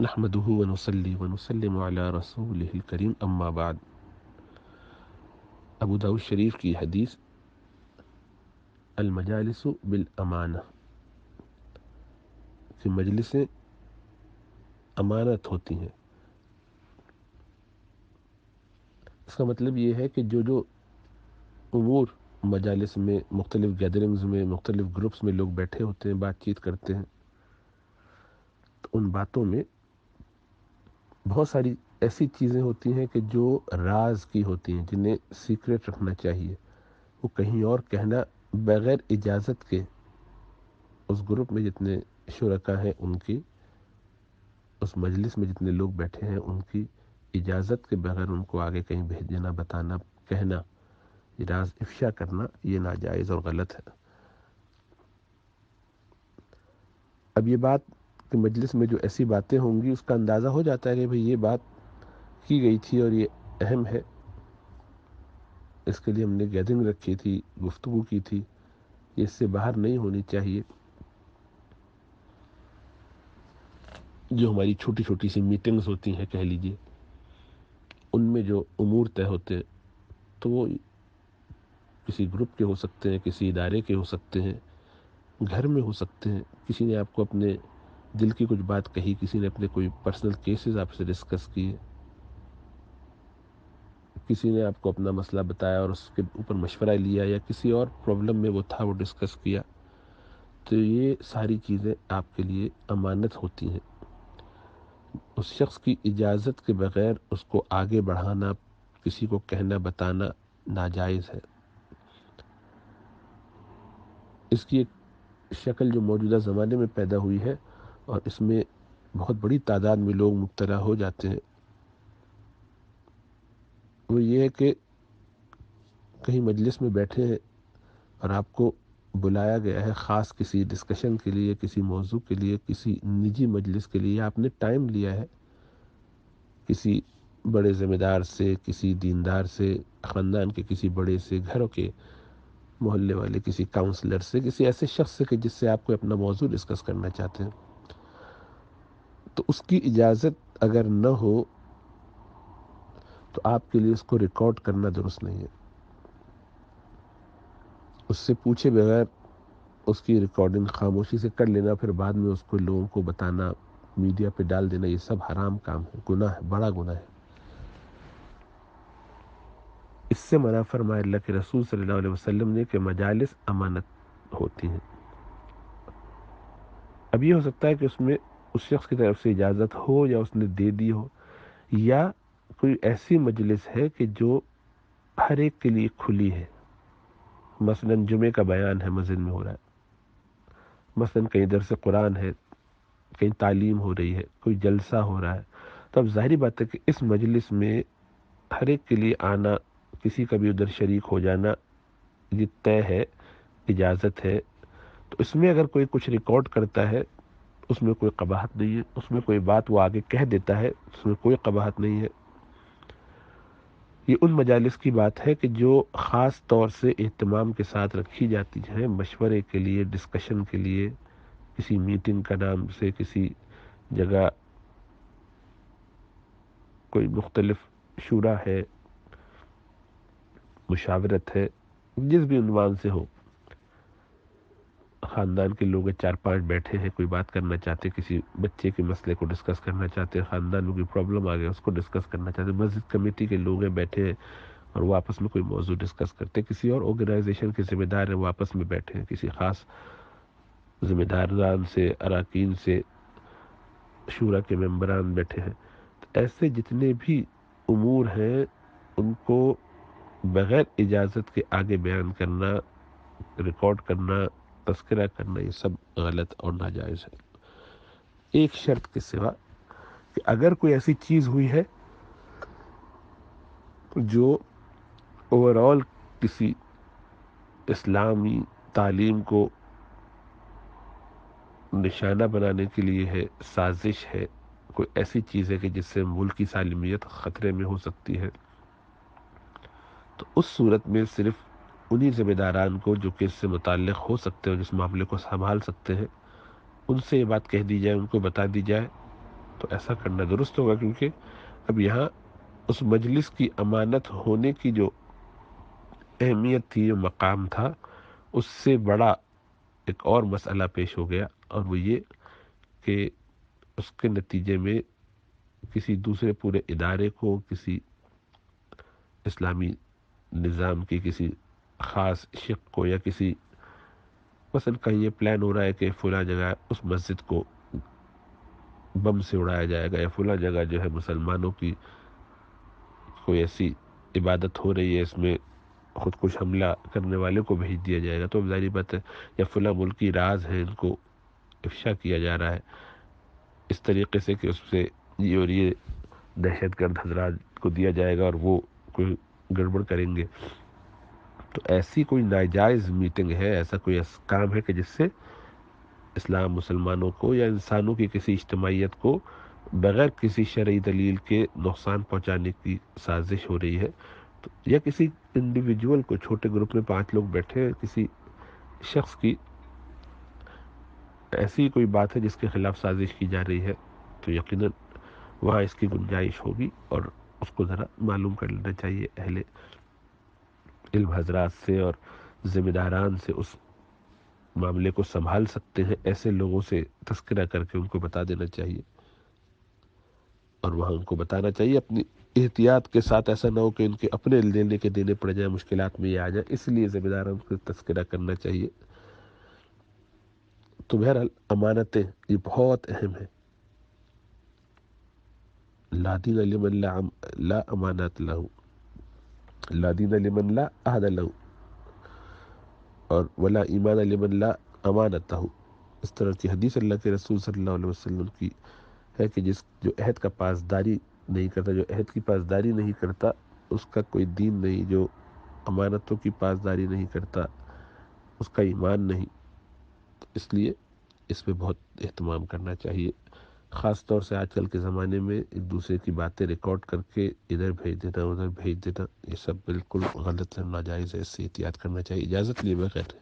نحمده ونصلي ونسلم على رسوله الكريم اما بعد۔ ابو داؤد شریف کی حدیث المجالس بالامانہ، کہ مجلسیں امانت ہوتی ہیں۔ اس کا مطلب یہ ہے کہ جو امور مجالس میں، مختلف گیدرنگز میں، مختلف گروپس میں لوگ بیٹھے ہوتے ہیں، بات چیت کرتے ہیں، تو ان باتوں میں بہت ساری ایسی چیزیں ہوتی ہیں کہ جو راز کی ہوتی ہیں، جنہیں سیکریٹ رکھنا چاہیے۔ وہ کہیں اور کہنا بغیر اجازت کے، اس گروپ میں جتنے شرکا ہیں ان کی، اس مجلس میں جتنے لوگ بیٹھے ہیں ان کی اجازت کے بغیر ان کو آگے کہیں بھیجنا، بتانا، کہنا، یہ راز افشا کرنا، یہ ناجائز اور غلط ہے۔ اب یہ بات کہ مجلس میں جو ایسی باتیں ہوں گی، اس کا اندازہ ہو جاتا ہے کہ بھئی یہ بات کی گئی تھی اور یہ اہم ہے، اس کے لیے ہم نے گیدرنگ رکھی تھی، گفتگو کی تھی، یہ اس سے باہر نہیں ہونی چاہیے۔ جو ہماری چھوٹی چھوٹی سی میٹنگز ہوتی ہیں کہہ لیجئے، ان میں جو امور طے ہوتے ہیں تو وہ کسی گروپ کے ہو سکتے ہیں، کسی ادارے کے ہو سکتے ہیں، گھر میں ہو سکتے ہیں۔ کسی نے آپ کو اپنے دل کی کچھ بات کہی، کسی نے اپنے کوئی پرسنل کیسز آپ سے ڈسکس کیے، کسی نے آپ کو اپنا مسئلہ بتایا اور اس کے اوپر مشورہ لیا، یا کسی اور پرابلم میں وہ تھا، وہ ڈسکس کیا، تو یہ ساری چیزیں آپ کے لیے امانت ہوتی ہیں۔ اس شخص کی اجازت کے بغیر اس کو آگے بڑھانا، کسی کو کہنا، بتانا ناجائز ہے۔ اس کی ایک شکل جو موجودہ زمانے میں پیدا ہوئی ہے، اور اس میں بہت بڑی تعداد میں لوگ مبتلا ہو جاتے ہیں، وہ یہ ہے کہ کہیں مجلس میں بیٹھے ہیں اور آپ کو بلایا گیا ہے خاص کسی ڈسکشن کے لیے، کسی موضوع کے لیے، کسی نجی مجلس کے لیے، آپ نے ٹائم لیا ہے کسی بڑے ذمہ دار سے، کسی دیندار سے، خاندان کے کسی بڑے سے، گھروں کے محلے والے کسی کاؤنسلر سے، کسی ایسے شخص سے کہ جس سے آپ کو اپنا موضوع ڈسکس کرنا چاہتے ہیں، تو اس کی اجازت اگر نہ ہو تو آپ کے لیے اس کو ریکارڈ کرنا درست نہیں ہے۔ اس سے پوچھے بغیر اس کی ریکارڈنگ خاموشی سے کر لینا، پھر بعد میں اس کو لوگوں کو بتانا، میڈیا پہ ڈال دینا، یہ سب حرام کام ہے، گناہ ہے، بڑا گناہ ہے۔ اس سے منع فرمایا اللہ کے رسول صلی اللہ علیہ وسلم نے کہ مجالس امانت ہوتی ہیں۔ اب یہ ہو سکتا ہے کہ اس میں اس شخص کی طرف سے اجازت ہو، یا اس نے دے دی ہو، یا کوئی ایسی مجلس ہے کہ جو ہر ایک کے لیے کھلی ہے۔ مثلا جمعے کا بیان ہے، مسجد میں ہو رہا ہے، مثلا کہیں درس قرآن ہے، کہیں تعلیم ہو رہی ہے، کوئی جلسہ ہو رہا ہے، تو اب ظاہری بات ہے کہ اس مجلس میں ہر ایک کے لیے آنا، کسی کا بھی ادھر شریک ہو جانا، یہ طے ہے، اجازت ہے۔ تو اس میں اگر کوئی کچھ ریکارڈ کرتا ہے، اس میں کوئی قباحت نہیں ہے، اس میں کوئی بات وہ آگے کہہ دیتا ہے، اس میں کوئی قباحت نہیں ہے۔ یہ ان مجالس کی بات ہے کہ جو خاص طور سے اہتمام کے ساتھ رکھی جاتی ہیں، مشورے کے لیے، ڈسکشن کے لیے، کسی میٹنگ کا نام سے، کسی جگہ کوئی مختلف شورا ہے، مشاورت ہے، جس بھی عنوان سے ہو، خاندان کے لوگ 4-5 بیٹھے ہیں، کوئی بات کرنا چاہتے، کسی بچے کے مسئلے کو ڈسکس کرنا چاہتے، خاندان میں کوئی پرابلم آ گیا اس کو ڈسکس کرنا چاہتے، مسجد کمیٹی کے لوگ ہیں بیٹھے ہیں اور وہ آپس میں کوئی موضوع ڈسکس کرتے، کسی اور آرگنائزیشن کے ذمہ دار ہیں وہ آپس میں بیٹھے ہیں، کسی خاص ذمہ داران سے، اراکین سے، شورا کے ممبران بیٹھے ہیں۔ تو ایسے جتنے بھی امور ہیں ان کو بغیر اجازت کے آگے بیان کرنا، ریکارڈ کرنا، تذکرہ کرنا، یہ سب غلط اور ناجائز ہے، ایک شرط کے سوا، کہ اگر کوئی ایسی چیز ہوئی ہے جو اوورال کسی اسلامی تعلیم کو نشانہ بنانے کے لیے ہے، سازش ہے، کوئی ایسی چیز ہے کہ جس سے ملک کی سالمیت خطرے میں ہو سکتی ہے، تو اس صورت میں صرف انہی ذمہ داران کو جو کہ اس سے متعلق ہو سکتے ہیں، جس معاملے کو سنبھال سکتے ہیں، ان سے یہ بات کہہ دی جائے، ان کو بتا دی جائے، تو ایسا کرنا درست ہوگا، کیونکہ اب یہاں اس مجلس کی امانت ہونے کی جو اہمیت تھی، جو مقام تھا، اس سے بڑا ایک اور مسئلہ پیش ہو گیا، اور وہ یہ کہ اس کے نتیجے میں کسی دوسرے پورے ادارے کو، کسی اسلامی نظام کی کسی خاص شق کو، یا کسی مثلا کہیں یہ پلان ہو رہا ہے کہ فلاں جگہ اس مسجد کو بم سے اڑایا جائے گا، یا فلاں جگہ جو ہے مسلمانوں کی کوئی ایسی عبادت ہو رہی ہے، اس میں خودکش حملہ کرنے والے کو بھیج دیا جائے گا، تو ظاہری بات ہے، یا فلاں ملکی راز ہے ان کو افشا کیا جا رہا ہے اس طریقے سے کہ اس سے یہ اور یہ دہشت گرد حضرات کو دیا جائے گا اور وہ کوئی گڑبڑ کریں گے، تو ایسی کوئی ناجائز میٹنگ ہے، ایسا کوئی کام ہے کہ جس سے اسلام مسلمانوں کو یا انسانوں کی کسی اجتماعیت کو بغیر کسی شرعی دلیل کے نقصان پہنچانے کی سازش ہو رہی ہے، تو یا کسی انڈیویجول کو، چھوٹے گروپ میں 5 لوگ بیٹھے ہیں، کسی شخص کی ایسی کوئی بات ہے جس کے خلاف سازش کی جا رہی ہے، تو یقیناً وہاں اس کی گنجائش ہوگی، اور اس کو ذرا معلوم کر لینا چاہیے اہل علم حضرات سے، اور ذمہ داران سے اس معاملے کو سنبھال سکتے ہیں ایسے لوگوں سے تذکرہ کر کے ان کو بتا دینا چاہیے، اور وہاں ان کو بتانا چاہیے اپنی احتیاط کے ساتھ، ایسا نہ ہو کہ ان کے اپنے دینے کے دینے پڑ جائیں، مشکلات میں یہ آ جائیں، اس لیے ذمہ داران کو تذکرہ کرنا چاہیے۔ تو بہرحال امانتیں یہ بہت اہم ہے، لا دین لمن لا امانت لہو، لا دین لمن لا عہد لہو، اور ولا ایمان لمن لا امانت لہو۔ اس طرح کی حدیث اللہ کے رسول صلی اللہ علیہ وسلم کی ہے کہ جو عہد کا پاسداری نہیں کرتا، جو عہد کی پاسداری نہیں کرتا، اس کا کوئی دین نہیں، جو امانتوں کی پاسداری نہیں کرتا اس کا ایمان نہیں، اس لیے اس پہ بہت اہتمام کرنا چاہیے، خاص طور سے آج کل کے زمانے میں ایک دوسرے کی باتیں ریکارڈ کر کے ادھر بھیج دینا ادھر بھیج دینا، یہ سب بالکل غلط ہے، ناجائز ہے، اس سے احتیاط کرنا چاہیے۔ اجازت لیے بغیر